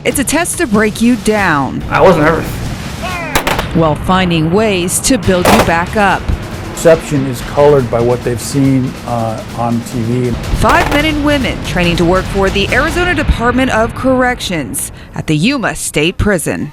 It's a test to break you down, I was nervous. while finding ways to build you back up. Perception is colored by what they've seen on TV. 5 men and women training to work for the Arizona Department of Corrections at the Yuma State Prison.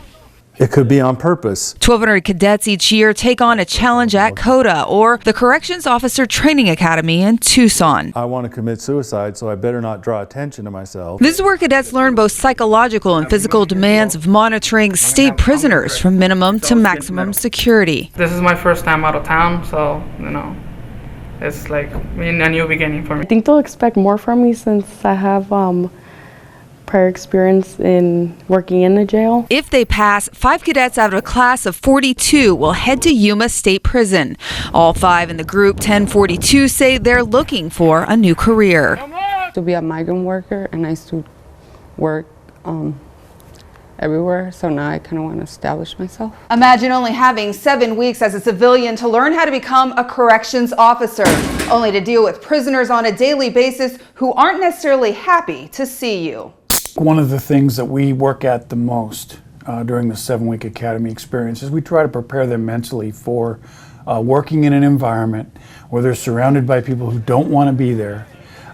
It could be on purpose. 1,200 cadets each year take on a challenge at COTA, or the Corrections Officer Training Academy in Tucson. I want to commit suicide, so I better not draw attention to myself. This is where cadets learn both psychological and physical demands of monitoring state prisoners from minimum to maximum security. This is my first time out of town, so, it's like a new beginning for me. I think they'll expect more from me since I have prior experience in working in the jail. If they pass, 5 cadets out of a class of 42 will head to Yuma State Prison. All 5 in the group 1042 say they're looking for a new career. To be a migrant worker, and I used to work everywhere, so now I kind of want to establish myself. Imagine only having 7 weeks as a civilian to learn how to become a corrections officer, only to deal with prisoners on a daily basis who aren't necessarily happy to see you. One of the things that we work at the most during the 7-week academy experience is we try to prepare them mentally for working in an environment where they're surrounded by people who don't want to be there.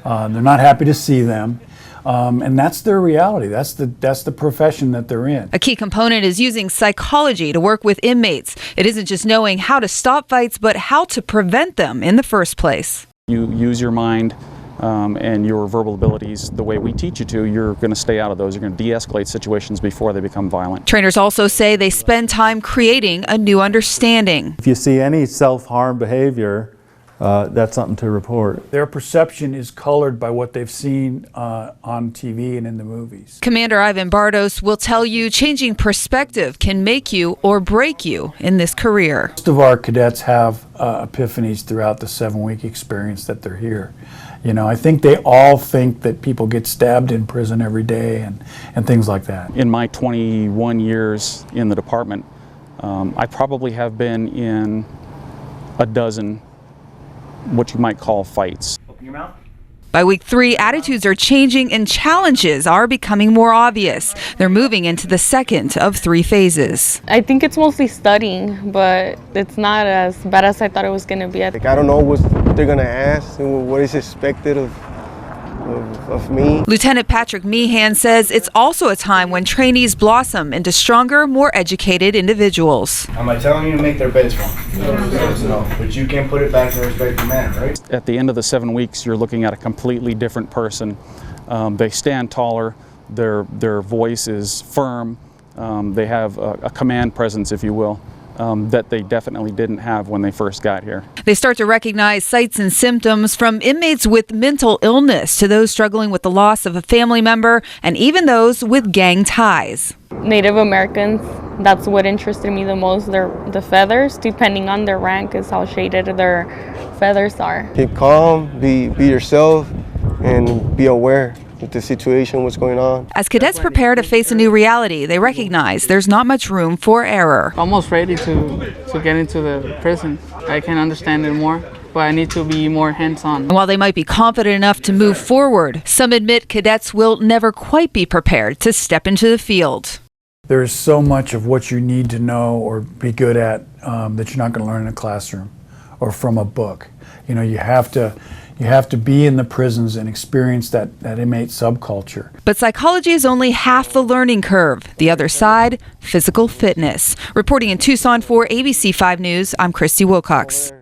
They're not happy to see them. And that's their reality. That's the profession that they're in. A key component is using psychology to work with inmates. It isn't just knowing how to stop fights, but how to prevent them in the first place. You use your mind and your verbal abilities the way we teach you to, you're going to stay out of those. You're going to de-escalate situations before they become violent. Trainers also say they spend time creating a new understanding. If you see any self-harm behavior, that's something to report. Their perception is colored by what they've seen on TV and in the movies. Commander Ivan Bardos will tell you changing perspective can make you or break you in this career. Most of our cadets have epiphanies throughout the 7-week experience that they're here. I think they all think that people get stabbed in prison every day and things like that. In my 21 years in the department, I probably have been in a dozen what you might call fights. Open your mouth. By week 3, attitudes are changing and challenges are becoming more obvious. They're moving into the second of 3 phases. I think it's mostly studying, but it's not as bad as I thought it was going to be. I don't know what they're going to ask and what is expected of me. Lieutenant Patrick Meehan says it's also a time when trainees blossom into stronger, more educated individuals. I'm not telling you to make their beds wrong, but you can put it back in a respectful manner, right? At the end of the 7 weeks, you're looking at a completely different person. They stand taller, their voice is firm, they have a command presence, if you will. That they definitely didn't have when they first got here. They start to recognize sights and symptoms from inmates with mental illness to those struggling with the loss of a family member and even those with gang ties. Native Americans, that's what interested me the most. The feathers, depending on their rank, is how shaded their feathers are. Keep calm, be yourself, and be aware of the situation, what's going on. As cadets prepare to face a new reality, they recognize there's not much room for error. Almost ready to get into the prison. I can understand it more, but I need to be more hands-on. And while they might be confident enough to move forward, some admit cadets will never quite be prepared to step into the field. There's so much of what you need to know or be good at that you're not going to learn in a classroom or from a book. You have to be in the prisons and experience that inmate subculture. But psychology is only half the learning curve. The other side, physical fitness. Reporting in Tucson for ABC 5 News, I'm Christy Wilcox.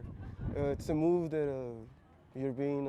It's a move that you're being